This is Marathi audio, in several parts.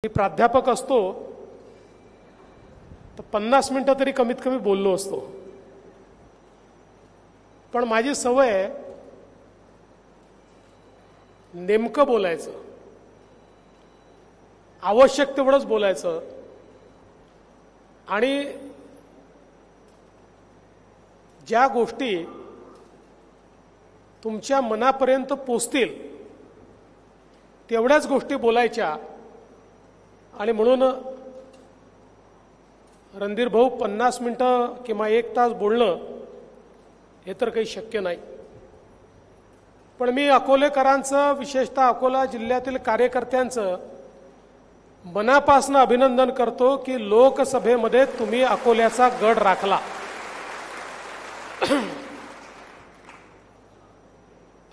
मी प्राध्यापक असतो तर 50 मिनिटं तरी कमीत कमी बोललो असतो, पण माझी सवय आहे नेमकं बोलायचं, आवश्यक तेवढंच बोलायचं आणि ज्या गोष्टी तुमच्या मनापर्यंत पोचतील तेवढ्याच गोष्टी बोलायच्या. आणि म्हणून रणधीर भाऊ 50 मिनिटं किंवा 1 तास बोलणं हे तर काही शक्य नाही. पण मी अकोलेकरांचं, विशेषतः अकोला जिल्ह्यातील कार्यकर्त्यांचं मनापासून अभिनंदन करतो की लोकसभेमध्ये तुम्ही अकोल्याचा गड राखला.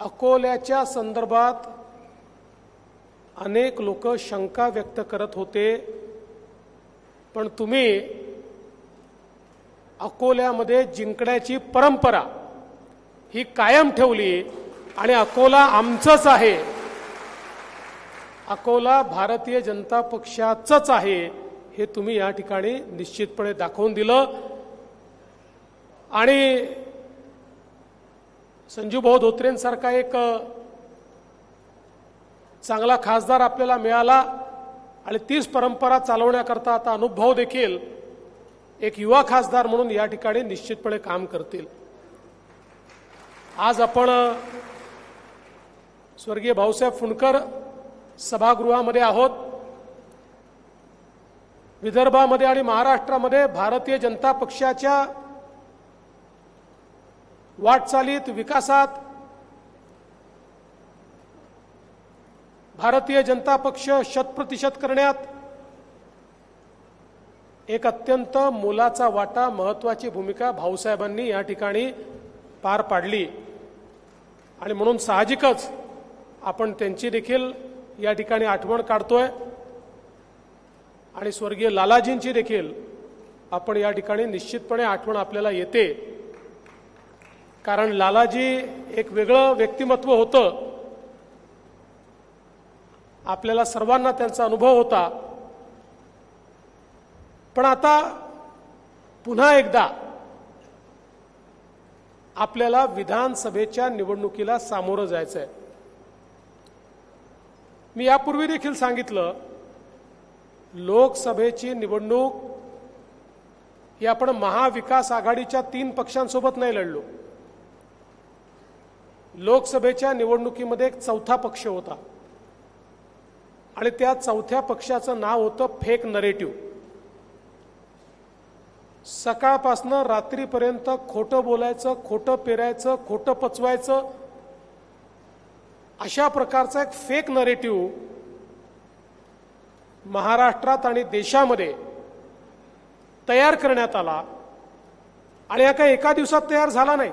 अकोल्याच्या संदर्भात अनेक लोक शंका व्यक्त करत होते, पण तुम्ही अकोल्यामध्ये जिंकण्याची परंपरा ही कायम ठेवली आणि अकोला आमचंच आहे, अकोला भारतीय जनता पक्षाचंच आहे हे तुम्ही या ठिकाणी निश्चितपणे दाखवून दिलं. आणि संजूभाऊ धोत्रेंसारखा एक चांगला खासदार आपल्याला मिळाला आणि तीच परंपरा चालवण्याकरता आता अनुभव देखील एक युवा खासदार म्हणून या ठिकाणी निश्चितपणे काम करतील. आज आपण स्वर्गीय भाऊसाहेब फुंडकर सभागृहामध्ये आहोत. विदर्भामध्ये आणि महाराष्ट्रामध्ये भारतीय जनता पक्षाच्या वाटचालीत, विकासात भारतीय जनता पक्ष 100% करण्यात एक अत्यंत मोलाचा वाटा, महत्त्वाची भूमिका भाऊसाहेबांनी या ठिकाणी पार पाडली. आणि म्हणून साहजिकच आपण त्यांची देखील या ठिकाणी आठवण काढतोय आणि स्वर्गीय लालाजींची देखील आपण या ठिकाणी निश्चितपणे आठवण आपल्याला येते. कारण लालाजी एक वेगळं व्यक्तिमत्व होतं, आपल्याला सर्वांना त्यांचा अनुभव होता. पण आता पुन्हा एकदा आपल्याला विधानसभेच्या निवडणुकीला सामोरं जायचं आहे. मी यापूर्वी देखील सांगितलं, लोकसभेची निवडणूक ही आपण महाविकास आघाडीच्या 3 पक्षांसोबत नाही लढलो. लोकसभेच्या निवडणुकीमध्ये एक चौथा पक्ष होता आणि त्या चौथ्या पक्षाचं नाव होतं फेक नरेटिव्ह. सकाळपासून रात्रीपर्यंत खोटं बोलायचं, खोटं पेरायचं, खोटं पचवायचं, अशा प्रकारचा एक फेक नरेटिव्ह महाराष्ट्रात आणि देशामध्ये तयार करण्यात आला. आणि हा काही एका दिवसात तयार झाला नाही,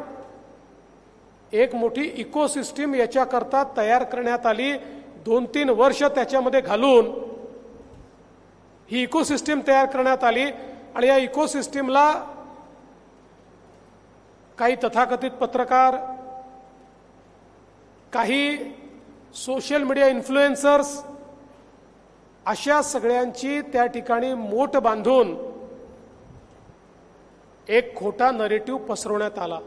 एक मोठी इकोसिस्टीम याच्याकरता तयार करण्यात आली. 2-3 वर्ष त्याच्यामध्ये घालून ही इकोसिस्टीम तयार करण्यात आली. आणि या इकोसिस्टीमला काही तथाकथित पत्रकार, काही सोशल मीडिया इन्फ्लुएन्सर्स, अशा सगळ्यांची त्या ठिकाणी मोठ बांधून एक खोटा नरेटिव्ह पसरवण्यात आला.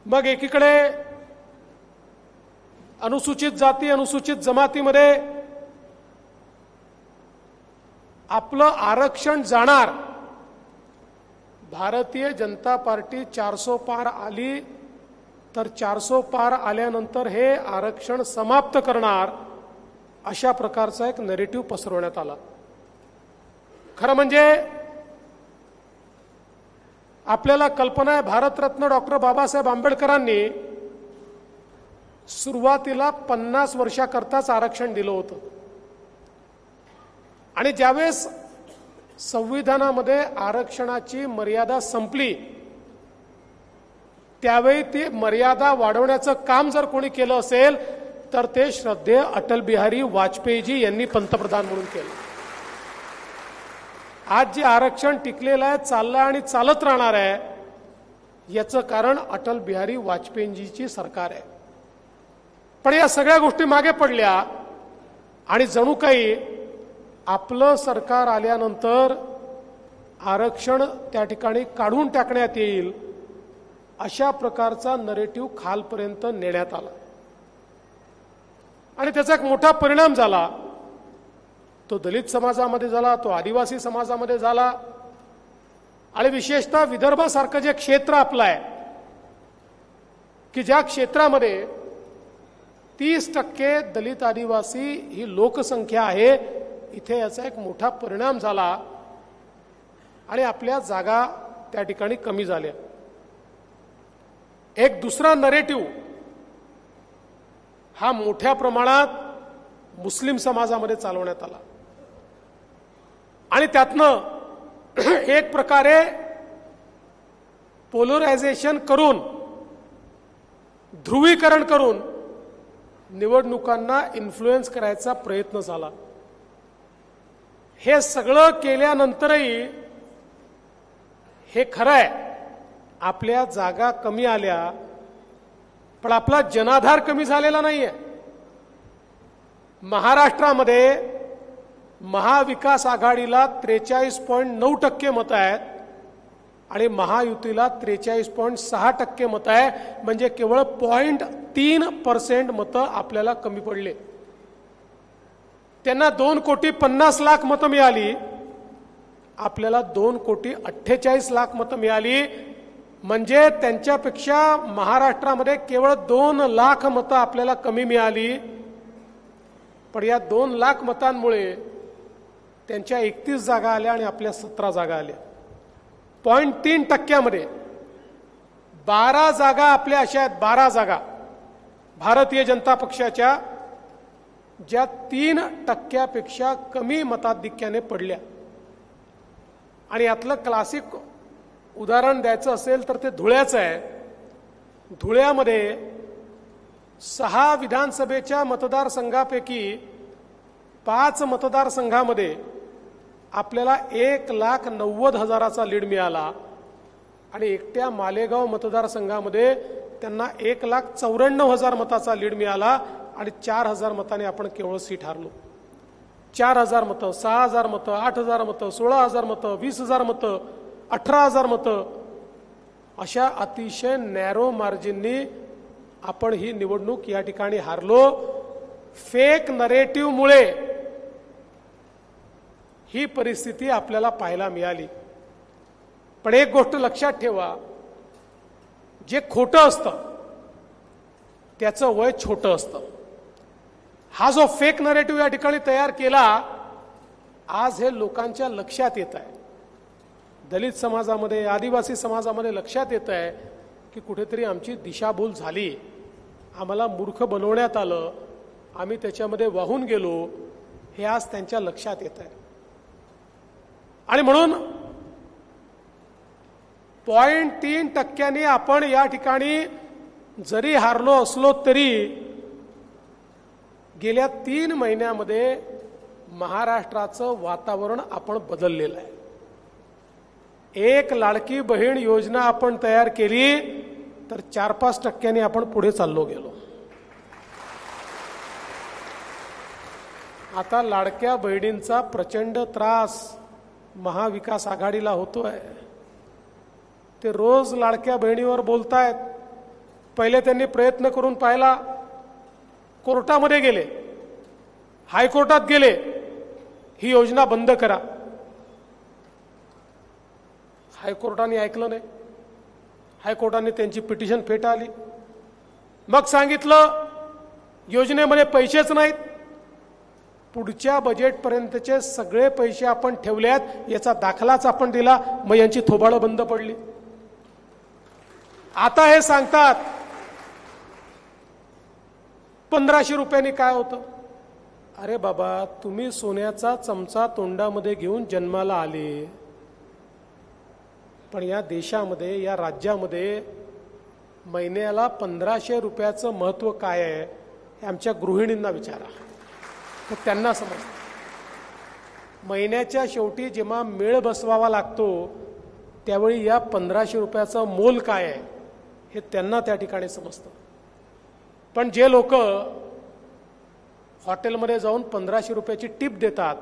मग एकीकडे अनुसूचित जाती, अनुसूचित जमातीमध्ये आपलं आरक्षण जाणार, भारतीय जनता पार्टी 400 पार आली तर 400 पार आल्यानंतर हे आरक्षण समाप्त करणार, अशा प्रकारचा एक नरेटिव्ह पसरवण्यात आला. खरं म्हणजे आपल्याला कल्पना आहे, भारतरत्न डॉक्टर बाबासाहेब आंबेडकरांनी सुरुवातीला 50 वर्षाकरताच आरक्षण दिलं होतं. आणि ज्यावेळेस संविधानामध्ये आरक्षणाची मर्यादा संपली, त्यावेळी ती मर्यादा वाढवण्याचं काम जर कोणी केलं असेल तर ते श्रद्धेय अटल बिहारी वाजपेयीजी यांनी पंतप्रधान म्हणून केलं. आज जे आरक्षण टिकलेलं आहे, चाललं आणि चालत राहणार आहे, याचं कारण अटल बिहारी वाजपेयीजीची सरकार आहे. पण या सगळ्या गोष्टी मागे पडल्या आणि जणू काही आपलं सरकार आल्यानंतर आरक्षण त्या ठिकाणी काढून टाकण्यात येईल अशा प्रकारचा नरेटिव्ह खालपर्यंत नेण्यात आला आणि त्याचा एक मोठा परिणाम झाला. तो दलित समाजामध्ये झाला, तो आदिवासी समाजामध्ये झाला आणि विशेषतः विदर्भासारखं जे क्षेत्र आपलं आहे की ज्या क्षेत्रामध्ये 30% दलित आदिवासी ही लोकसंख्या आहे, इथे याचा एक मोठा परिणाम झाला आणि आपल्या जागा त्या ठिकाणी कमी झाल्या. एक दुसरा नरेटिव्ह हा मोठ्या प्रमाणात मुस्लिम समाजामध्ये चालवण्यात आला आणि त्यातनं एक प्रकारे पोलरायझेशन करून, ध्रुवीकरण करून निवडणुकांना इन्फ्लुएन्स करायचा प्रयत्न झाला. हे सगळं केल्यानंतरही हे खरं आहे, आपल्या जागा कमी आल्या पण आपला जनाधार कमी झालेला नाहीये. महाराष्ट्रामध्ये महाविकास आघाडीला 43.9% मतं आहेत आणि महायुतीला 43.6% मतं आहे, म्हणजे केवळ 0.3% मतं आपल्याला कमी पडले. त्यांना 2,50,00,000 मतं मिळाली, आपल्याला 2,48,00,000 मतं मिळाली. म्हणजे त्यांच्यापेक्षा महाराष्ट्रामध्ये केवळ 2,00,000 मतं आपल्याला कमी मिळाली. पण या 2,00,000 मतांमुळे त्यांच्या 31 जागा आल्या आणि आपल्या 17 जागा आल्या. 0.3% 12 जागा आपल्या अशा आहेत, 12 जागा भारतीय जनता पक्षाच्या ज्या 3% कमी मताधिक्याने पडल्या. आणि यातलं क्लासिक उदाहरण द्यायचं असेल तर ते धुळ्याचं आहे. धुळ्यामध्ये 6 विधानसभेच्या मतदारसंघापैकी 5 मतदारसंघामध्ये आपल्याला 1,90,000चा लीड मिळाला आणि एकट्या मालेगाव मतदारसंघामध्ये त्यांना 1,94,000 मताचा लीड मिळाला आणि 4,000 मताने आपण केवळ सीट हारलो. 4,000 मतं, 6,000 मतं, 8,000 मतं, 16,000 मतं, 20,000 मतं, 18,000 मतं, अशा अतिशय नॅरो मार्जिननी आपण ही निवडणूक या ठिकाणी हारलो. फेक नरेटिव्हमुळे ही परिस्थिती आपल्याला पाहायला मिळाली. पण एक गोष्ट लक्षात ठेवा, जे खोटं असतं त्याचं वय छोटं असतं. हा जो फेक नरेटिव्ह या ठिकाणी तयार केला, आज हे लोकांच्या लक्षात येत आहे, दलित समाजामध्ये, आदिवासी समाजामध्ये लक्षात येत आहे की कुठेतरी आमची दिशाभूल झाली, आम्हाला मूर्ख बनवण्यात आलं, आम्ही त्याच्यामध्ये वाहून गेलो, हे आज त्यांच्या लक्षात येत आहे. आणि म्हणून 0.3% आपण या ठिकाणी जरी हारलो असलो तरी गेल्या 3 महिन्यामध्ये महाराष्ट्राचं वातावरण आपण बदललेलं आहे. एक लाडकी बहीण योजना आपण तयार केली तर 4-5% आपण पुढे चाललो गेलो. आता लाडक्या बहिणींचा प्रचंड त्रास महाविकास आघाडीला होतोय. ते रोज लाडक्या बहिणीवर बोलतायत. पहिले त्यांनी प्रयत्न करून पाहिला, कोर्टामध्ये गेले, हायकोर्टात गेले, ही योजना बंद करा. हायकोर्टाने ऐकलं नाही. हायकोर्टाने त्यांची पिटिशन फेटाळली. मग सांगितलं योजनेमध्ये पैसेच नाहीत, पुढच्या बजेटपर्यंतचे सगळे पैसे आपण ठेवल्यात, याचा दाखलाच आपण दिला. मग यांची थोबाडं बंद पडली. आता हे सांगतात 1,500 रुपयांनी काय होतं. अरे बाबा, तुम्ही सोन्याचा चमचा तोंडामध्ये घेऊन जन्माला आले, पण या देशामध्ये, या राज्यामध्ये महिन्याला 1,500 रुपयाचं महत्त्व काय आहे हे आमच्या गृहिणींना विचारा, तर त्यांना समजतं. महिन्याच्या शेवटी जेव्हा मेळ बसवावा लागतो त्यावेळी या 1,500 रुपयाचं मोल काय आहे हे त्यांना त्या ठिकाणी समजतं. पण जे लोक हॉटेलमध्ये जाऊन 1500 रुपयाची टिप देतात,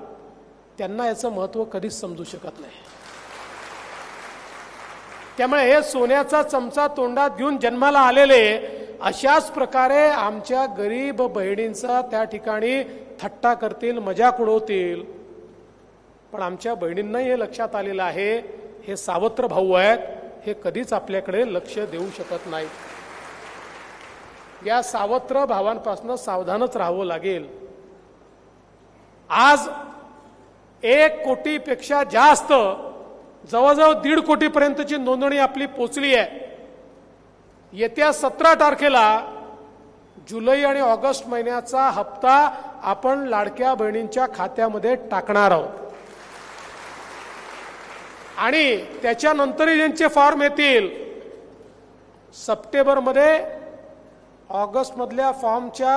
त्यांना याचं महत्त्व कधीच समजू शकत नाही. त्यामुळे हे सोन्याचा चमचा तोंडात घेऊन जन्माला आलेले अशाच प्रकारे आमच्या गरीब बहिणींचा त्या ठिकाणी थट्टा करतील, मजाक उडवतील. पण आमच्या बहिणींनाही हे लक्षात आलेलं आहे, हे सावत्र भाऊ आहेत, हे कधीच आपल्याकडे लक्ष देऊ शकत नाही. या सावत्र भावांपासून सावधानच राहावं लागेल. आज 1 कोटीपेक्षा जास्त, जवळजवळ 1.5 कोटीपर्यंतची नोंदणी आपली पोचली आहे. येत्या 17 तारखेला जुलै आणि ऑगस्ट महिन्याचा हप्ता आपण लाडक्या बहिणींच्या खात्यामध्ये टाकणार आहोत. आणि त्याच्यानंतरही ज्यांचे फॉर्म येतील, सप्टेंबरमध्ये ऑगस्ट मधल्या फॉर्मच्या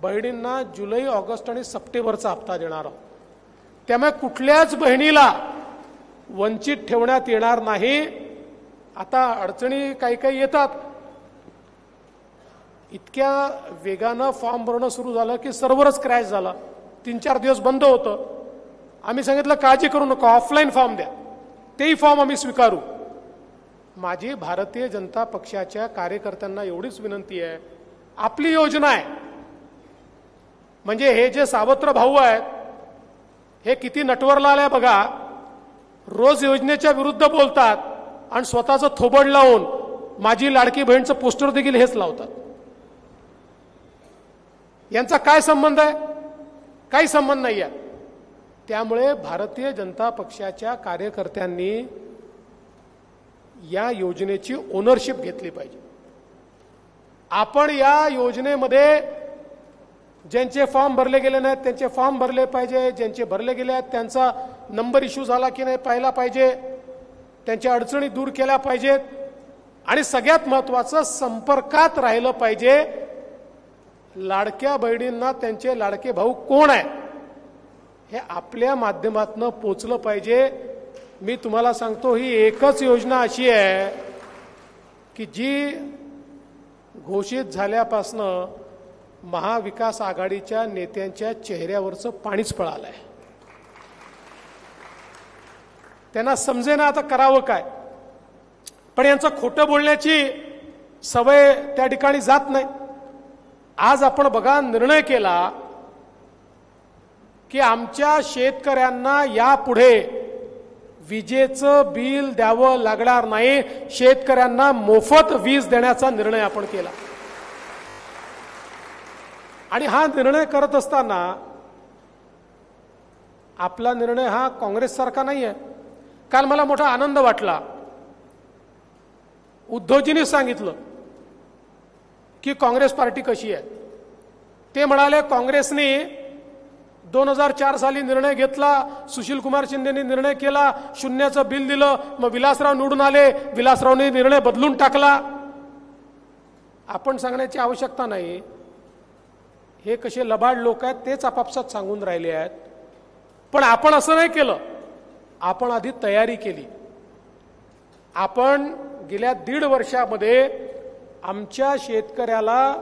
बहिणींना जुलै, ऑगस्ट आणि सप्टेंबरचा हप्ता देणार आहोत. त्यामुळे कुठल्याच बहिणीला वंचित ठेवण्यात येणार नाही. आता अडचणी काही काही येतात. इतक्या वेगानं फॉर्म भरणं सुरू झालं की सर्व्हरच क्रॅश झाला, 3-4 दिवस बंद होतं. आम्ही सांगितलं काळजी करू नका, ऑफलाईन फॉर्म द्या, तेही फॉर्म आम्ही स्वीकारू. माझी भारतीय जनता पक्षाच्या कार्यकर्त्यांना एवढीच विनंती आहे, आपली योजना आहे. म्हणजे हे जे सावत्र भाऊ आहेत, हे किती नटवरला आले बघा. रोज योजनेच्या विरुद्ध बोलतात आणि स्वतःचं थोबड लावून माझी लाडकी बहीणचं पोस्टर देखील हेच लावतात. यांचा काय संबंध आहे? काही संबंध नाही आहे. त्यामुळे भारतीय जनता पक्षाच्या कार्यकर्त्यांनी या योजनेची ओनरशिप घेतली पाहिजे. आपण या योजनेमध्ये ज्यांचे फॉर्म भरले गेले नाहीत त्यांचे फॉर्म भरले पाहिजे, ज्यांचे भरले गेले आहेत त्यांचा नंबर इश्यू झाला की नाही पाहिला पाहिजे, त्यांच्या अडचणी दूर केल्या पाहिजेत. आणि सगळ्यात महत्त्वाचं, संपर्कात राहिलं पाहिजे. लाडक्या बहिणींना त्यांचे लाडके भाऊ कोण आहे हे आपल्या माध्यमातून पोचलं पाहिजे. मी तुम्हाला सांगतो, ही एकच योजना अशी आहे की जी घोषित झाल्यापासनं महाविकास आघाडीच्या नेत्यांच्या चेहऱ्यावरचं पाणीच पळालंय. त्यांना समजेना आता करावं काय. पण यांचं खोटं बोलण्याची सवय त्या ठिकाणी जात नाही. आज आपण बघा, निर्णय केला की आमच्या शेतकऱ्यांना यापुढे विजेचं बिल द्यावं लागणार नाही, शेतकऱ्यांना मोफत वीज देण्याचा निर्णय आपण केला. आणि हा निर्णय करत असताना आपला निर्णय हा काँग्रेससारखा नाही आहे. काल मला मोठा आनंद वाटला. उद्धवजींनी सांगितलं की काँग्रेस पार्टी कशी आहे. ते म्हणाले, काँग्रेसने 2004 साली निर्णय घेतला, सुशील कुमार शिंदेनी निर्णय केला, शून्याचं बिल दिलं, मग विलासराव निवडून आले, विलासरावने निर्णय बदलून टाकला. आपण सांगण्याची आवश्यकता नाही. हे कसे लबाड लोक आहेत तेच आपापसात सांगून राहिले आहेत. पण आपण असं नाही केलं. आपण आधी तयारी केली. आपण गेल्या 1.5 वर्षामध्ये आमच्या शेतकऱ्याला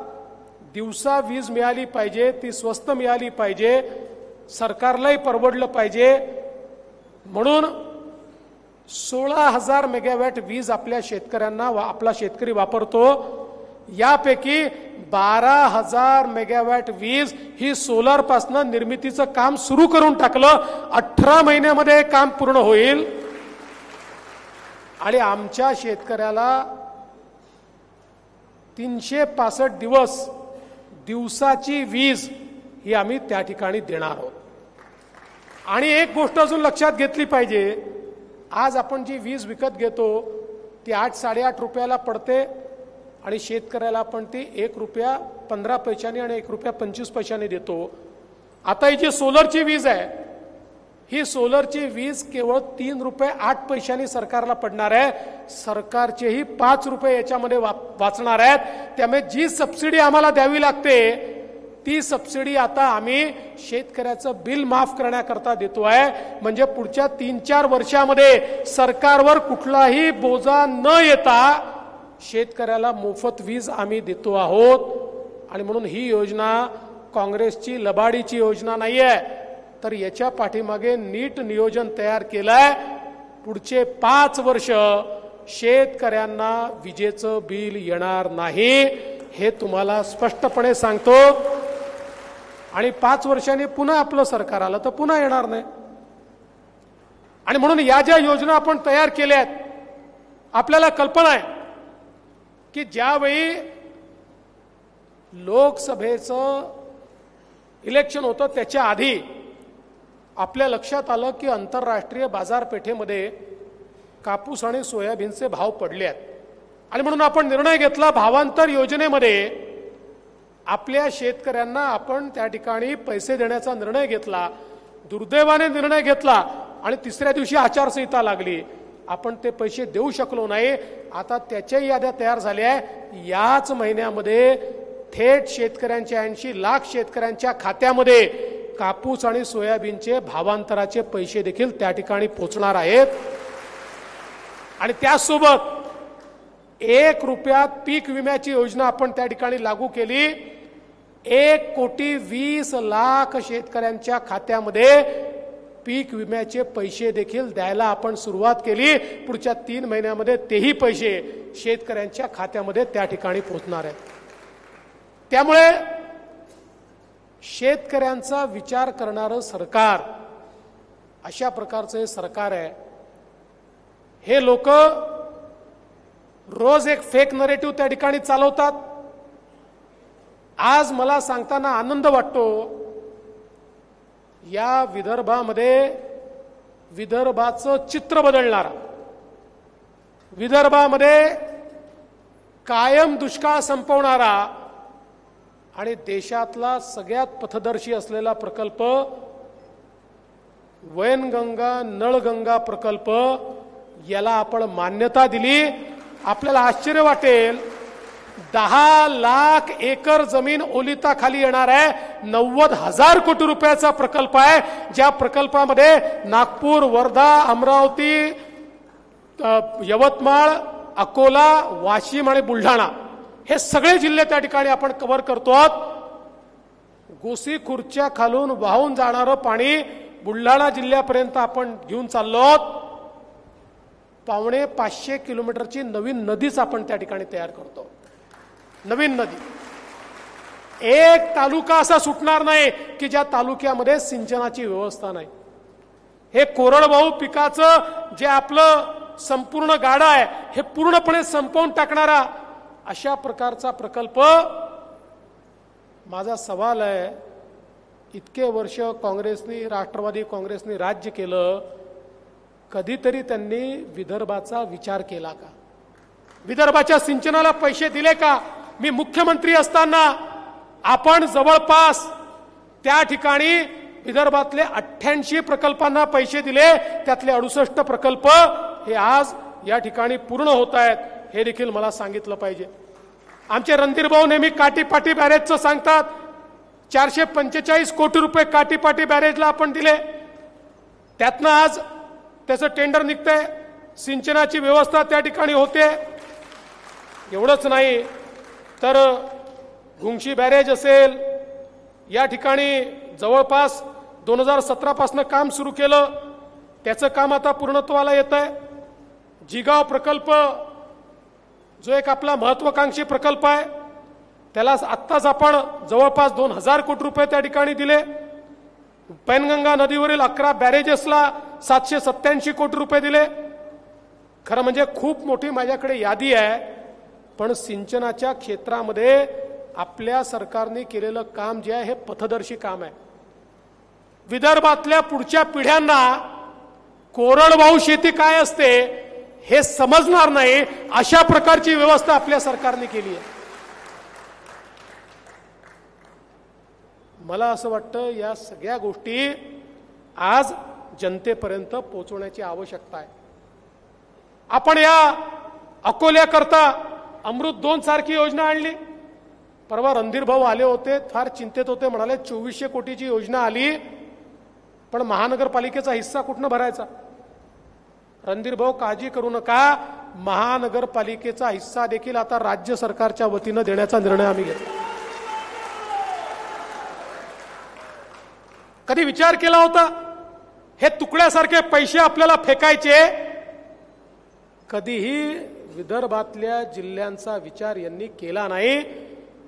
दिवसा वीज मिळाली पाहिजे, ती स्वस्त मिळाली पाहिजे, सरकारलाही परवडलं पाहिजे म्हणून 16,000 मेगावॅट वीज आपल्या शेतकऱ्यांना आपला शेतकरी वापरतो. यापैकी 12,000 मेगावॅट वीज ही सोलार पासून निर्मितीचं काम सुरू करून टाकलं. 18 महिन्यामध्ये काम पूर्ण होईल. आणि आमच्या शेतकऱ्याला 365 दिवस दिवसाची वीज ही आम्ही त्या ठिकाणी देणार आहोत. आणि एक गोष्ट अजून लक्षात घेतली पाहिजे, आज आपण जी वीज विकत घेतो ती 8-8.5 रुपयाला पडते आणि शेतकऱ्याला आपण ती ₹1.15 आणि ₹1.25 देतो. आता ही जी सोलरची वीज आहे, ही सोलरची वीज केवळ ₹3.08 सरकारला पडणार आहे. सरकारचेही ₹5 याच्यामध्ये वाचणार आहेत. त्यामुळे जी सबसिडी आम्हाला द्यावी लागते ती सबसिडी आता आम्ही शेतकऱ्याचं बिल माफ करण्याकरता देतो आहे. म्हणजे पुढच्या 3-4 वर्षामध्ये सरकारवर कुठलाही बोजा न येता शेतकऱ्याला मोफत वीज आम्ही देतो आहोत. आणि म्हणून ही योजना काँग्रेसची लबाडीची योजना नाहीये, तर याच्या पाठीमागे नीट नियोजन तयार केलंय. पुढचे 5 वर्ष शेतकऱ्यांना विजेचं बिल येणार नाही, हे तुम्हाला स्पष्टपणे सांगतो. आणि 5 वर्षांनी पुन्हा आपलं सरकार आलं तर पुन्हा येणार नाही. आणि म्हणून या ज्या योजना आपण तयार केल्या आहेत, आपल्याला कल्पना आहे की ज्यावेळी लोकसभेचं इलेक्शन होतं त्याच्या आधी आपल्या लक्षात आलं की आंतरराष्ट्रीय बाजारपेठेमध्ये कापूस आणि सोयाबीनचे भाव पडले आहेत. आणि म्हणून आपण निर्णय घेतला, भावांतर योजनेमध्ये आपल्या शेतकऱ्यांना आपण त्या ठिकाणी पैसे देण्याचा निर्णय घेतला. दुर्दैवाने निर्णय घेतला आणि तिसऱ्या दिवशी आचारसंहिता लागली. आपण ते पैसे देऊ शकलो नाही. आता त्याच्या याद्या तयार झाल्या. याच महिन्यामध्ये थेट शेतकऱ्यांच्या 80 लाख शेतकऱ्यांच्या खात्यामध्ये कापूस आणि सोयाबीनचे भावांतराचे पैसे देखील त्या ठिकाणी पोहोचणार आहेत. आणि त्यासोबत 1 रुपयात पीक विम्याची योजना आपण त्या ठिकाणी लागू केली. 1,20,00,000 शेतकऱ्यांच्या खात्यामध्ये पीक विम्याचे पैसे देखील द्यायला आपण सुरुवात केली. पुढच्या 3 महिन्यामध्ये तेही पैसे शेतकऱ्यांच्या खात्यामध्ये त्या ठिकाणी पोहोचणार आहेत. त्यामुळे शेतकऱ्यांचा विचार करणारं सरकार, अशा प्रकारचं हे सरकार आहे. हे लोक रोज एक फेक नरेटिव्ह त्या ठिकाणी चालवतात. आज मला सांगताना आनंद वाटतो, या विदर्भामध्ये विदर्भाचं चित्र बदलणारा, विदर्भामध्ये कायम दुष्काळ संपवणारा आणि देशातला सगळ्यात पथदर्शी असलेला प्रकल्प वैनगंगा नळगंगा प्रकल्प, याला आपण मान्यता दिली. आपल्याला आश्चर्य वाटेल, 10 लाख एकर जमीन ओलिताखाली येणार आहे. 90,000 कोटी रुपयाचा प्रकल्प आहे. ज्या प्रकल्पामध्ये नागपूर, वर्धा, अमरावती, यवतमाळ, अकोला, वाशिम आणि बुलढाणा हे सगळे जिल्हे त्या ठिकाणी आपण कव्हर करतो आहोत. गोसीखुर्दच्या खालून वाहून जाणारं पाणी बुलढाणा जिल्ह्यापर्यंत आपण घेऊन चाललो आहोत. 550 किलोमीटरची नवीन नदीच आपण त्या ठिकाणी तयार करतो. नवीन नदी. एक तालुका असा सुटणार नाही की ज्या तालुक्यामध्ये सिंचनाची व्यवस्था नाही. हे कोरडवाहू पिकाचं जे आपलं संपूर्ण गाडा आहे, हे पूर्णपणे संपवून टाकणारा अशा प्रकारचा प्रकल्प. माझा सवाल आहे, इतके वर्ष काँग्रेसनी, राष्ट्रवादी काँग्रेसनी राज्य केलं, कधीतरी त्यांनी विदर्भाचा विचार केला का? विदर्भाच्या सिंचनाला पैसे दिले का? मी मुख्यमंत्री असताना आपण जवळपास त्या ठिकाणी विदर्भातले 88 प्रकल्पांना पैसे दिले. त्यातले 68 प्रकल्प हे आज या ठिकाणी पूर्ण होत आहेत, हे देखील मला सांगितलं पाहिजे. आमचे रणधीर भाऊ नेहमी काटीपाटी बॅरेजचं सांगतात. 445 कोटी रुपये काटीपाटी बॅरेजला आपण दिले. त्यातनं आज त्याचं टेंडर निघतंय, सिंचनाची व्यवस्था त्या ठिकाणी होते. एवढंच नाही तर घुंगशी बॅरेज असेल, या ठिकाणी जवळपास 2017 पासून काम सुरू केलं, त्याचं काम आता पूर्णत्वाला येतंय. जिगाव प्रकल्प जो एक आपला महत्वाकांक्षी प्रकल्प आहे, त्याला आत्ताच आपण जवळपास 2000 कोटी रुपये त्या ठिकाणी दिले. पैनगंगा नदीवरील 11 बॅरेजेसला 787 कोटी रुपये दिले. खरं म्हणजे खूप मोठी माझ्याकडे यादी आहे, पण सिंचनाच्या क्षेत्रामध्ये आपल्या सरकारने केलेलं काम जे आहे हे पथदर्शी काम आहे. विदर्भातल्या पुढच्या पिढ्यांना कोरडवाहू शेती काय असते हे समजणार नाही, अशा प्रकारची व्यवस्था आपल्या सरकारने केली आहे. मला असं वाटतं या सगळ्या गोष्टी आज जनतेपर्यंत पोहोचवण्याची आवश्यकता आहे. आपण या अकोल्याकरता अमृत 2 सारखी योजना आणली. परवा रणधीर भाऊ आले होते, फार चिंतेत होते, म्हणाले 2400 कोटीची योजना आली, पण महानगरपालिकेचा हिस्सा कुठनं भरायचा? रणधीर भाऊ काळजी करू नका, महानगरपालिकेचा हिस्सा देखील आता राज्य सरकारच्या वतीनं देण्याचा निर्णय आम्ही घेतला. कधी विचार केला होता हे तुकड्यासारखे पैसे आपल्याला फेकायचे? कधीही विदर्भातल्या जिल्ह्यांचा विचार यांनी केला नाही.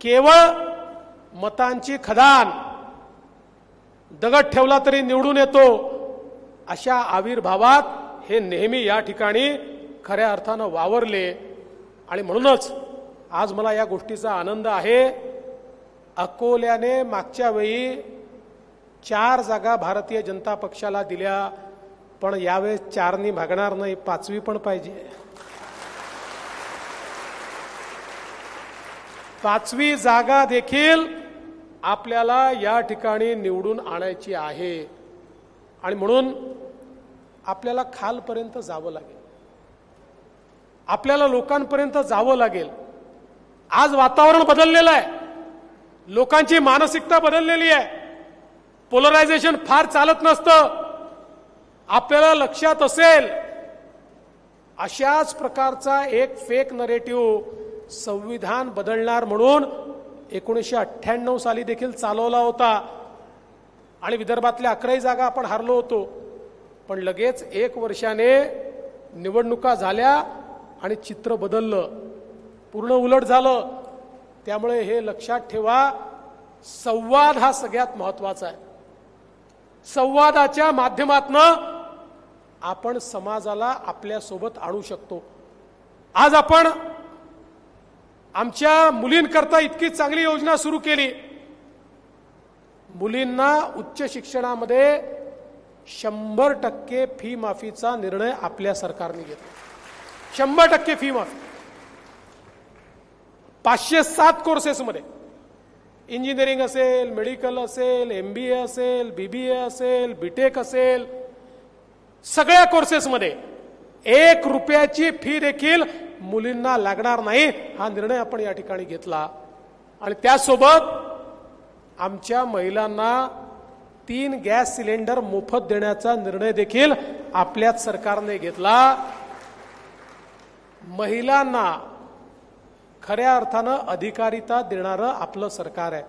केवळ मतांची खदान, दगड ठेवला तरी निवडून येतो, अशा आविर्भावात हे नेहमी या ठिकाणी खऱ्या अर्थानं वावरले. आणि म्हणूनच आज मला या गोष्टीचा आनंद आहे. अकोल्याने मागच्या वेळी 4 जागा भारतीय जनता पक्षाला दिल्या, पण यावेळेस 4नी भागणार नाही, 5वी पण पाहिजे. 5वी जागा देखील आपल्याला या ठिकाणी निवडून आणायची आहे. आणि म्हणून आपल्याला खालपर्यंत जावं लागेल, आपल्याला लोकांपर्यंत जावं लागेल. आज वातावरण बदललेलं आहे, लोकांची मानसिकता बदललेली आहे. पोलरायझेशन फार चालत नसतं. आपल्याला लक्षात असेल अशाच प्रकारचा एक फेक नरेटिव्ह संविधान बदलणार म्हणून 1998 साली देखील चालवला होता आणि विदर्भातल्या 11 जागा आपण हारलो होतो. पण लगेच 1 वर्षाने निवडणुका झाल्या आणि चित्र बदललं, पूर्ण उलट झालं. त्यामुळे हे लक्षात ठेवा, संवाद हा सगळ्यात महत्वाचा आहे. संवादाच्या माध्यमातून आपण समाजाला आपल्यासोबत आणू शकतो. आज आपण आमच्या मुलींकरता इतकी चांगली योजना सुरू केली. मुलींना उच्च शिक्षणामध्ये 100% फी माफीचा निर्णय आपल्या सरकारने घेतला. 100% फी माफी. 507 कोर्सेसमध्ये इंजिनिअरिंग असेल, मेडिकल असेल, MBA असेल, BBA असेल, BTech असेल, सगळ्या कोर्सेसमध्ये 1 रुपयाची फी देखील मुलींना लागणार नाही, हा निर्णय आपण या ठिकाणी घेतला. आणि त्यासोबत आमच्या महिलांना 3 गॅस सिलेंडर मोफत देण्याचा निर्णय देखील आपल्याच सरकारने घेतला. महिलांना खऱ्या अर्थानं अधिकारिता देणारं आपलं सरकार आहे.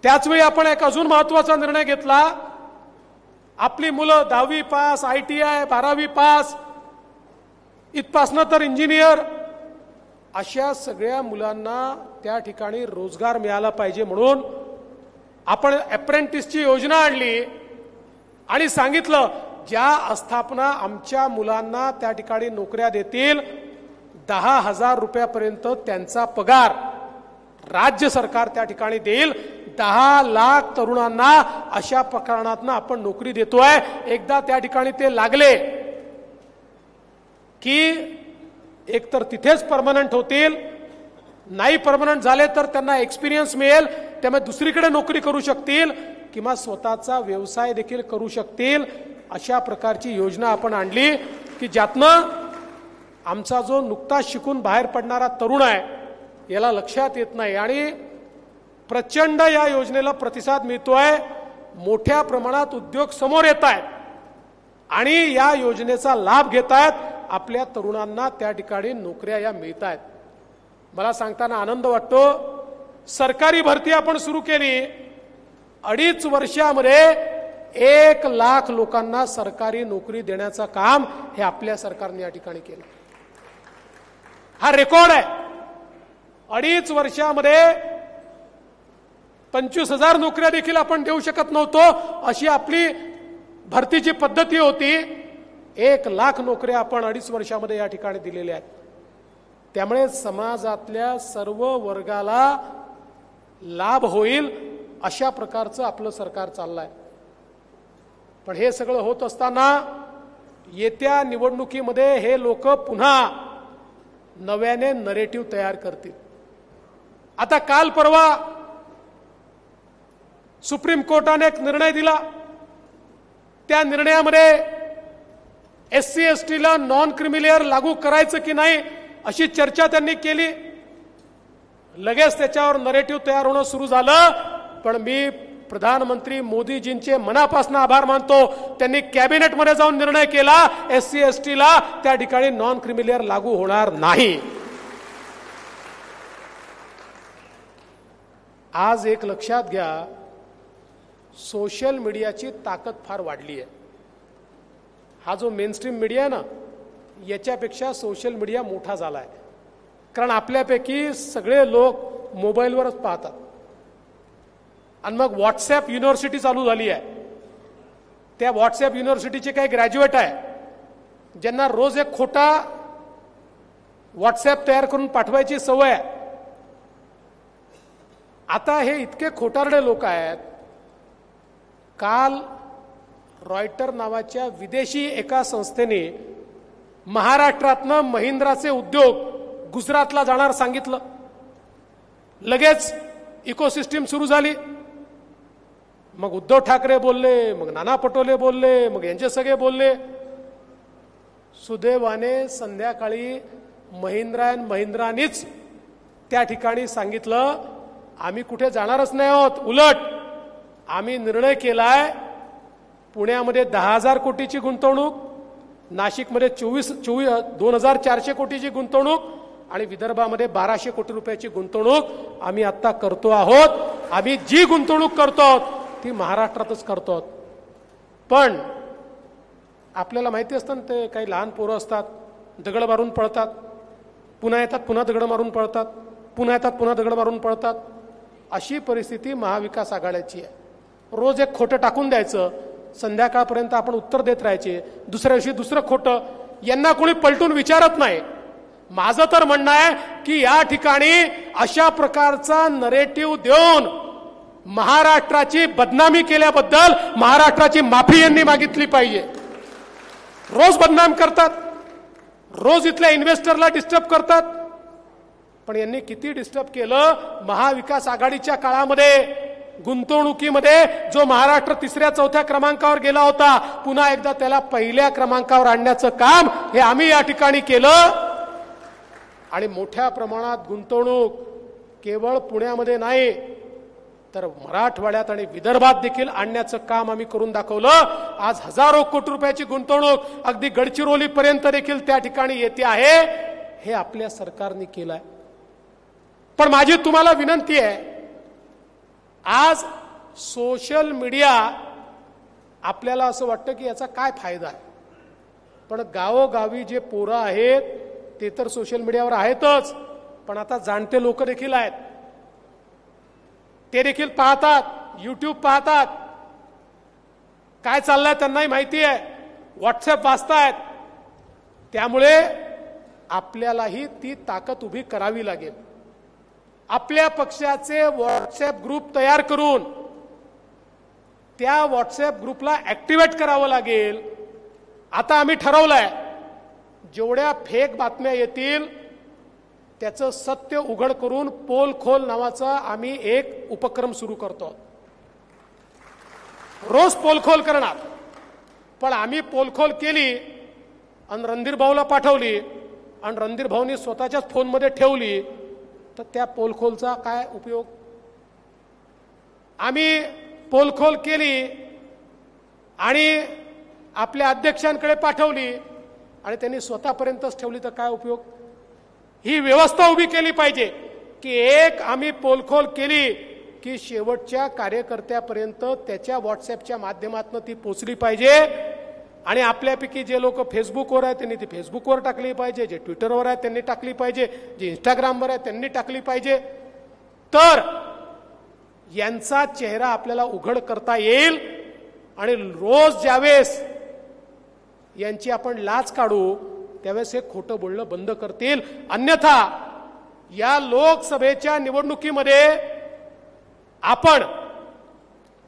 त्याचवेळी आपण एक अजून महत्वाचा निर्णय घेतला. आपली मुलं 10वी पास, ITI, 12वी पास, इथपासनं तर इंजिनियर, अशा सगळ्या मुलांना त्या ठिकाणी रोजगार मिळाला पाहिजे म्हणून आपण अप्रेंटिसची योजना आणली आणि सांगितलं ज्या आस्थापना आमच्या मुलांना त्या ठिकाणी नोकऱ्या देतील 10,000 रुपयापर्यंत त्यांचा पगार राज्य सरकार त्या ठिकाणी देईल. 10 लाख तरुणांना अशा प्रकरणातनं आपण नोकरी देतोय. एकदा त्या ठिकाणी ते लागले की एकतर तिथेच परमनंट होतील, नाही परमनंट झाले तर त्यांना एक्सपिरियन्स मिळेल, त्यामुळे दुसरीकडे नोकरी करू शकतील किंवा स्वतःचा व्यवसाय देखील करू शकतील. अशा प्रकारची योजना आपण आणली की ज्यातनं आमचा जो नुकताच शिकून बाहेर पडणारा तरुण आहे याला लक्षात येत नाही आणि प्रचंड या योजनेला प्रतिसाद मिळतोय. मोठ्या प्रमाणात उद्योग समोर येत आहेत आणि या योजनेचा लाभ घेत आहेत. आपल्या तरुणांना त्या ठिकाणी नोकऱ्या या मिळत आहेत. मला सांगताना आनंद वाटतो. सरकारी भरती आपण सुरू केली. 2.5 वर्षामध्ये 1 लाख लोकांना सरकारी नोकरी देण्याचं काम हे आपल्या सरकारने या ठिकाणी केलं. हा रेकॉर्ड आहे. 2.5 वर्षामध्ये 25,000 नोकऱ्या देखील आपण देऊ शकत नव्हतो, अशी आपली भरतीची पद्धती होती. 1 लाख नोकऱ्या आपण 2.5 वर्षामध्ये या ठिकाणी दिलेल्या आहेत. त्यामुळे समाजातल्या सर्व वर्गाला लाभ होईल अशा प्रकारचं आपलं सरकार चाललंय. पण हे सगळं होत असताना येत्या निवडणुकीमध्ये हे लोक पुन्हा नव्याने नरेटिव्ह तयार करतील. आता काल परवा सुप्रीम कोर्टाने एक निर्णय दिला. त्या निर्णयामध्ये SC ST ला नॉन क्रिमिलेअर लागू करायचं की नाही अशी चर्चा त्यांनी केली. लगेच त्याच्यावर नरेटिव्ह तयार होणं सुरू झालं. पण मी प्रधानमंत्री मोदीजींचे मनापासून आभार मानतो. त्यांनी कॅबिनेटमध्ये जाऊन निर्णय केला SC ST ला त्या ठिकाणी नॉन क्रिमिलेअर लागू होणार नाही. आज एक लक्षात घ्या, सोशल मीडियाची ताकद फार वाढली आहे. हा जो मेनस्ट्रीम मीडिया आहे ना, याच्यापेक्षा सोशल मीडिया मोठा झाला आहे. कारण आपल्यापैकी सगळे लोक मोबाईलवरच पाहतात. आणि मग व्हॉट्सॲप युनिव्हर्सिटी चालू झाली आहे. त्या व्हॉट्सॲप युनिव्हर्सिटीचे काही ग्रॅज्युएट आहे, ज्यांना रोज एक खोटा व्हॉट्सॲप तयार करून पाठवायची सवय आहे. आता हे इतके खोटारडे लोक आहेत. काल रॉयटर नावाच्या विदेशी एका संस्थेने महाराष्ट्रातनं महिंद्राचे उद्योग गुजरातला जाणार सांगितलं. लगेच इकोसिस्टीम सुरू झाली. मग उद्धव ठाकरे बोलले, मग नाना पटोले बोलले, मग यांचे सगळे बोलले. सुदैवाने संध्याकाळी महिंद्रा अँड महिंद्रानीच त्या ठिकाणी सांगितलं, आम्ही कुठे जाणारच नाही आहोत. उलट आम्ही निर्णय केलाय, पुण्यामध्ये 10,000 कोटीची गुंतवणूक, नाशिकमध्ये 2,400 कोटीची गुंतवणूक आणि विदर्भामध्ये 1,200 कोटी रुपयाची गुंतवणूक आम्ही आता करतो आहोत. आम्ही जी गुंतवणूक करतो आहोत ती महाराष्ट्रातच करतो आहोत. पण आपल्याला माहिती असतं ना, ते काही लहान पोरं असतात, दगड मारून पळतात, पुन्हा येतात, पुन्हा दगड मारून पळतात, पुन्हा येतात, पुन्हा दगड मारून पळतात. अशी परिस्थिती महाविकास आघाडीची आहे. रोज एक खोटं टाकून द्यायचं, संध्याकाळपर्यंत आपण उत्तर देत राहायचे, दुसऱ्या दिवशी दुसरं खोटं. यांना कोणी पलटून विचारत नाही. माझं तर म्हणणं आहे की या ठिकाणी अशा प्रकारचा नरेटिव्ह देऊन महाराष्ट्राची बदनामी केल्याबद्दल महाराष्ट्राची माफी यांनी मागितली पाहिजे. रोज बदनाम करतात, रोज इथल्या इन्व्हेस्टरला डिस्टर्ब करतात. पण यांनी किती डिस्टर्ब केलं. महाविकास आघाडीच्या काळामध्ये गुंतवणुकीमध्ये जो महाराष्ट्र 3ऱ्या-4थ्या क्रमांकावर गेला होता, पुन्हा एकदा त्याला पहिल्या क्रमांकावर आणण्याचं काम हे आम्ही या ठिकाणी केलं. आणि मोठ्या प्रमाणात गुंतवणूक केवळ पुण्यामध्ये नाही तर मराठवाड्यात आणि विदर्भात देखील आणण्याचं काम आम्ही करून दाखवलं. आज हजारो कोटी रुपयाची गुंतवणूक अगदी गडचिरोलीपर्यंत देखील त्या ठिकाणी येते आहे. हे आपल्या सरकारने केलंय. पण माझी तुम्हाला विनंती आहे, आज सोशल मीडिया आपल्याला असं वाटतं की याचा काय फायदा आहे. पण गावोगावी जे पोरं आहेत ते तर सोशल मीडियावर आहेतच, पण आता जाणते लोक देखील आहेत. ते देखील पाहतात, YouTube पाहतात, काय चाललंय त्यांनाही माहिती आहे, व्हॉट्सॲप वाचतायत. त्यामुळे आपल्यालाही ती ताकद उभी करावी लागेल. आपल्या पक्षाचे व्हॉट्सॲप ग्रुप तयार करून त्या व्हॉट्सॲप ग्रुपला ऍक्टिव्हेट करावं लागेल. आता आम्ही ठरवलंय, जेवढ्या फेक बातम्या येतील त्याचं सत्य उघड करून पोल खोल नावाचा आम्ही एक उपक्रम सुरू करतो. रोज पोलखोल करणार. पण आम्ही पोलखोल केली आणि रणधीर भाऊला पाठवली आणि रणधीर भाऊनी स्वतःच्याच फोनमध्ये ठेवली, तर त्या पोलखोलचा काय उपयोग. आम्ही पोलखोल केली आणि आपल्या अध्यक्षांकडे पाठवली आणि त्यांनी स्वतःपर्यंतच ठेवली, तर काय उपयोग. ही व्यवस्था उभी केली पाहिजे की एक आम्ही पोलखोल केली की शेवटच्या कार्यकर्त्यापर्यंत त्याच्या व्हॉट्सॲपच्या माध्यमातून ती पोचली पाहिजे. आणि आपल्यापैकी जे लोक फेसबुकवर आहेत त्यांनी ती फेसबुकवर टाकली पाहिजे, जे ट्विटरवर आहेत त्यांनी टाकली पाहिजे, जे इंस्टाग्रामवर आहेत त्यांनी टाकली पाहिजे. तर यांचा चेहरा आपल्याला उघड करता येईल. आणि रोज ज्यावेळेस यांची आपण लाच काढू त्यावेळेस हे खोटं बोलणं बंद करतील. अन्यथा या लोकसभेच्या निवडणुकीमध्ये आपण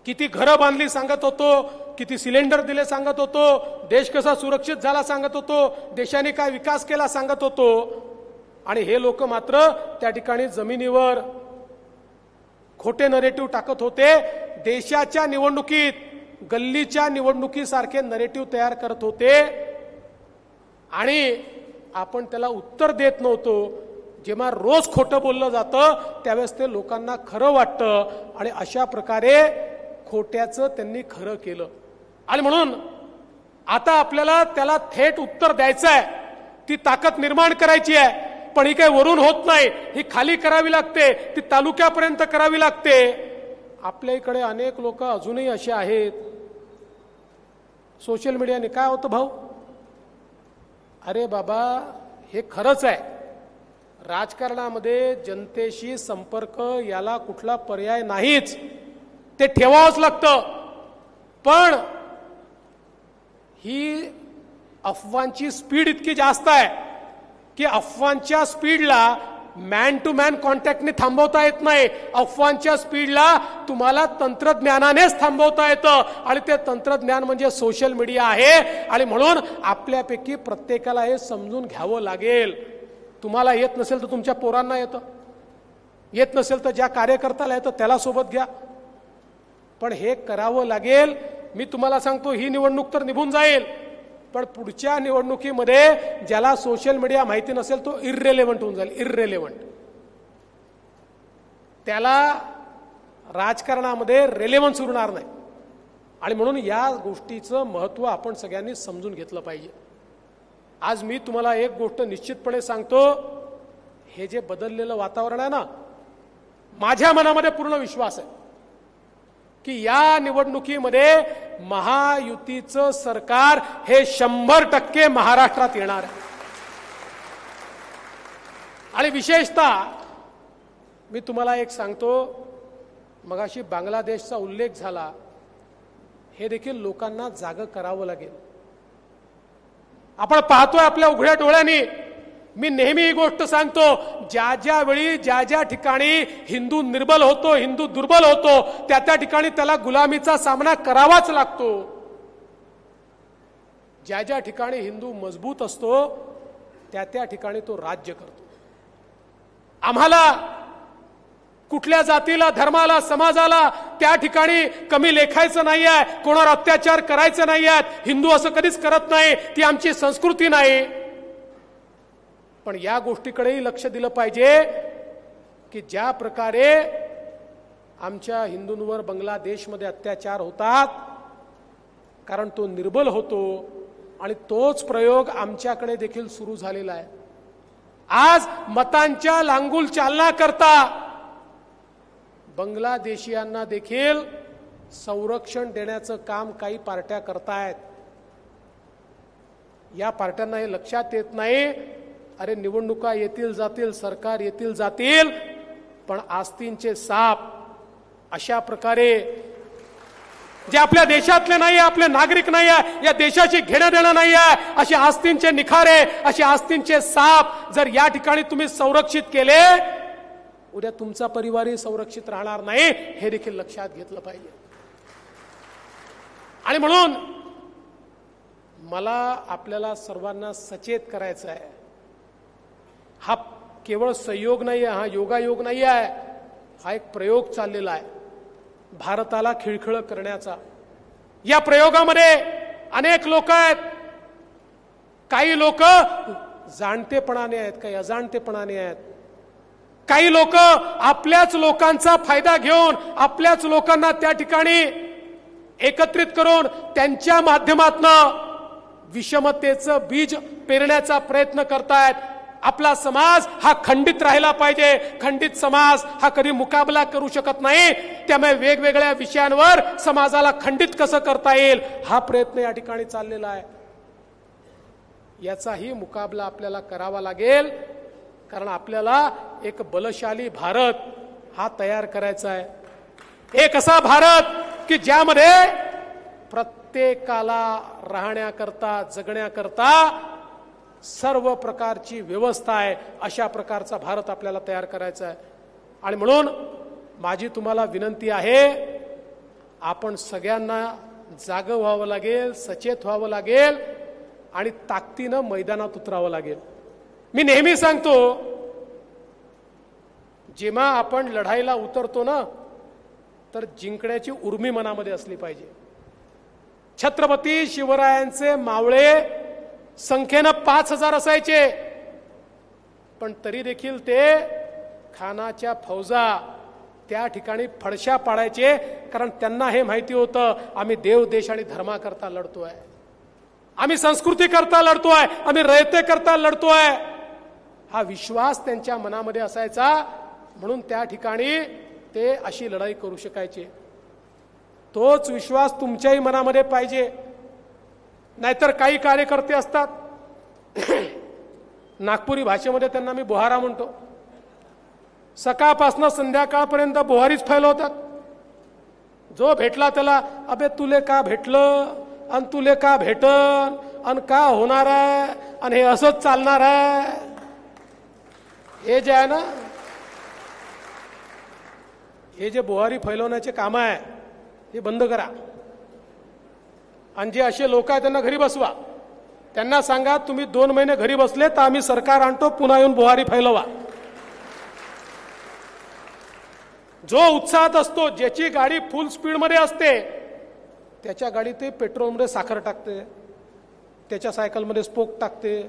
किती घरं बांधली सांगत होतो, किती सिलेंडर दिले सांगत होतो, देश कसा सुरक्षित झाला सांगत होतो, देशाने काय विकास केला सांगत होतो. आणि हे लोक मात्र त्या ठिकाणी जमिनीवर खोटे नरेटिव्ह टाकत होते. देशाच्या निवडणुकीत गल्लीच्या निवडणुकीसारखे नरेटिव्ह तयार करत होते आणि आपण त्याला उत्तर देत नव्हतो. जेव्हा रोज खोटं बोललं जातं त्यावेळेस ते लोकांना खरं वाटतं आणि अशा प्रकारे खोट्याचं त्यांनी खरं केलं. आणि म्हणून आता आपल्याला त्याला थेट उत्तर द्यायचं आहे, ती ताकद निर्माण करायची आहे. पण ही काही वरून होत नाही, ही खाली करावी लागते, ती तालुक्यापर्यंत करावी लागते. आपल्या इकडे अनेक लोक अजूनही असे आहेत, सोशल मीडियाने काय होतं भाऊ, अरे बाबा हे खरंच आहे, राजकारणामध्ये जनतेशी संपर्क याला कुठला पर्याय नाहीच, ते ठेवावंच लागतं. पण ही अफवांची स्पीड इतकी जास्त आहे की अफवांच्या स्पीडला मॅन टू मॅन कॉन्टॅक्टने थांबवता येत नाही. अफवांच्या स्पीडला तुम्हाला तंत्रज्ञानानेच थांबवता येतं, आणि ते तंत्रज्ञान म्हणजे सोशल मीडिया आहे. आणि म्हणून आपल्यापैकी प्रत्येकाला हे समजून घ्यावं लागेल. तुम्हाला येत नसेल तर तुमच्या पोरांना येतं, येत नसेल तर ज्या कार्यकर्त्याला येतं त्याला सोबत घ्या, पण हे करावं लागेल. मी तुम्हाला सांगतो, ही निवडणूक तर निघून जाईल, पण पुढच्या निवडणुकीमध्ये ज्याला सोशल मीडिया माहिती नसेल तो इर्रेलेव्हंट होऊन जाईल, इर्रेलेव्हंट. त्याला राजकारणामध्ये रेलेव्हन्स उरणार नाही. आणि म्हणून या गोष्टीचं महत्त्व आपण सगळ्यांनी समजून घेतलं पाहिजे. आज मी तुम्हाला एक गोष्ट निश्चितपणे सांगतो, हे जे बदललेलं वातावरण आहे ना, माझ्या मनामध्ये पूर्ण विश्वास आहे की या निवडणुकीमध्ये महायुतीचं सरकार हे 100% महाराष्ट्रात येणार आहे. आणि विशेषतः मी तुम्हाला एक सांगतो, मगाशी बांगलादेशचा उल्लेख झाला, हे देखील लोकांना जागं करावं लागेल. आपण पाहतोय आपल्या उघड्या डोळ्यांनी. मी नेहमी ही गोष्ट सांगतो, ज्या ज्या वेळी ज्या ज्या ठिकाणी हिंदू निर्बल होतो, हिंदू दुर्बल होतो, त्या त्या ठिकाणी त्याला गुलामीचा सामना करावाच लागतो. ज्या ज्या ठिकाणी हिंदू मजबूत असतो त्या त्या ठिकाणी तो राज्य करतो. आम्हाला कुठल्या जातीला, धर्माला, समाजाला त्या ठिकाणी कमी लेखायचं नाही आहे, कोणावर अत्याचार करायचं नाही आहे. हिंदू असं कधीच करत नाही, ती आमची संस्कृती नाही. पण या गोष्टीकडेही लक्ष दिलं पाहिजे की ज्या प्रकारे आमच्या हिंदूंवर बांगलादेशमध्ये अत्याचार होतात, कारण तो निर्बल होतो, आणि तोच प्रयोग आमच्याकडे देखील सुरू झालेला आहे. आज मतांच्या लांगुल चालना करता बांगलादेशियांना देखील संरक्षण देण्याचं काम काही पार्ट्या करतायत. या पार्ट्यांना हे लक्षात येत नाही, अरे निवडणुका येतील जातील, सरकार येतील जातील, पण आस्तींचे साप अशा प्रकारे जे आपल्या देशातले नाही, आपले नागरिक नाही आहे, या देशाची घेणं देणं नाही आहे, असे आस्तींचे निखारे, असे आस्तींचे साप जर या ठिकाणी तुम्ही संरक्षित केले, उद्या तुमचा परिवारही संरक्षित राहणार नाही, हे देखील लक्षात घेतलं पाहिजे. आणि म्हणून मला आपल्याला सर्वांना सचेत करायचं आहे. हा केवळ संयोग नाही आहे, हा योगायोग नाही आहे, हा एक प्रयोग चाललेला आहे भारताला खिळखिळ करण्याचा. या प्रयोगामध्ये अनेक लोक आहेत, काही लोक जाणतेपणाने आहेत, काही अजाणतेपणाने आहेत. काही लोक आपल्याच लोकांचा फायदा घेऊन आपल्याच लोकांना त्या ठिकाणी एकत्रित करून त्यांच्या माध्यमातून विषमतेचं बीज पेरण्याचा प्रयत्न करतायत. आपला समाज हा खंडित राहिला पाहिजे. खंडित समाज हा कधी मुकाबला करू शकत नाही. त्यामुळे वेगवेगळ्या विषयांवर समाजाला खंडित कसं करता येईल हा प्रयत्न या ठिकाणी चाललेला आहे. याचाही मुकाबला आपल्याला करावा लागेल, कारण आपल्याला एक बलशाली भारत हा तयार करायचा आहे. एक असा भारत की ज्यामध्ये प्रत्येकाला राहण्याकरता, जगण्याकरता सर्व प्रकारची व्यवस्था आहे, अशा प्रकारचा भारत आपल्याला तयार करायचा आहे. आणि म्हणून माझी तुम्हाला विनंती आहे, आपण सगळ्यांना जागं व्हावं लागेल, सचेत व्हावं लागेल आणि ताकदीनं मैदानात उतरावं लागेल. मी नेहमी सांगतो, जेव्हा आपण लढाईला उतरतो ना, तर जिंकण्याची उर्मी मनामध्ये असली पाहिजे. छत्रपती शिवरायांचे मावळे संख्येनं 5000 असायचे, पण तरी देखील ते खानाच्या फौजा त्या ठिकाणी फडशा पाडायचे, कारण त्यांना हे माहिती होतं आम्ही देव, देश आणि धर्माकरता लढतोय, आम्ही संस्कृती करता लढतोय, आम्ही रयते करता लढतोय. हा विश्वास त्यांच्या मनामध्ये असायचा, म्हणून त्या ठिकाणी ते अशी लढाई करू शकायचे. तोच विश्वास तुमच्याही मनामध्ये पाहिजे. नाहीतर काही कार्यकर्ते असतात नागपुरी भाषेमध्ये त्यांना मी बोहारा म्हणतो. सकाळपासून संध्याकाळपर्यंत बोहारीच फैलवतात. जो भेटला त्याला अबे तुले का भेटलं आणि तुले का भेटन आणि का होणार आहे आणि हे असंच चालणार आहे. हे जे आहे ना, हे जे बोहारी फैलवण्याचे काम आहे हे बंद करा. आणि जे असे लोक आहेत त्यांना घरी बसवा. त्यांना सांगा तुम्ही 2 महिने घरी बसले तर आम्ही सरकार आणतो, पुन्हा येऊन बोहारी फैलवा. जो उत्साहात असतो, ज्याची गाडी फुल स्पीडमध्ये असते, त्याच्या गाडीत ते पेट्रोलमध्ये साखर टाकते, त्याच्या सायकलमध्ये स्पोक टाकते,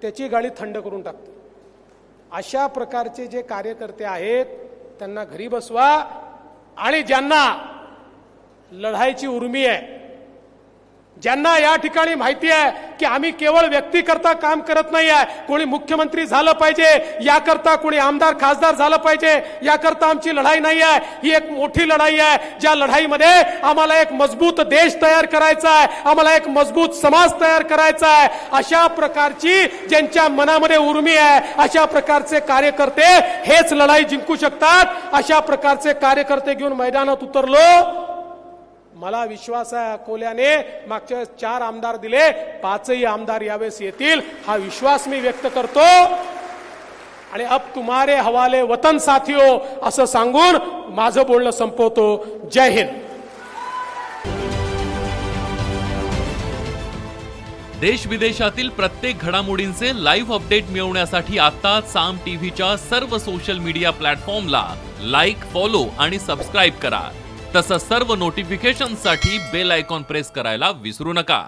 त्याची गाडी थंड करून टाकते. अशा प्रकारचे जे कार्यकर्ते आहेत त्यांना घरी बसवा. आणि ज्यांना लढाईची उर्मी आहे, ज्यांना या ठिकाणी माहिती आहे की आम्ही केवळ व्यक्तीकरता काम करत नाही आहे, कोणी मुख्यमंत्री झालं पाहिजे याकरता, कोणी आमदार खासदार झालं पाहिजे याकरता आमची लढाई नाही आहे. ही एक मोठी लढाई आहे, ज्या लढाईमध्ये आम्हाला एक मजबूत देश तयार करायचा आहे, आम्हाला एक मजबूत समाज तयार करायचा आहे. अशा प्रकारची ज्यांच्या मनामध्ये उर्मी आहे, अशा प्रकारचे कार्यकर्ते हेच लढाई जिंकू शकतात. अशा प्रकारचे कार्यकर्ते घेऊन मैदानात उतरलो. मला विश्वास आहे अकोल्याने मागच्या 4 आमदार दिले, 5ही आमदार यावेळेस येतील, हा विश्वास मी व्यक्त करतो. आणि अब तुम्हारे हवाले वतन साथियो असं सांगून माझं बोलणं संपवतो. जय हिंद. देश विदेशातील प्रत्येक घडामोडींचे लाईव्ह अपडेट मिळवण्यासाठी आता साम टीव्हीच्या सर्व सोशल मीडिया प्लॅटफॉर्मला लाईक, फॉलो आणि सबस्क्राईब करा. तसंच सर्व नोटिफिकेशनसाठी बेल आयकॉन प्रेस करायला विसरू नका.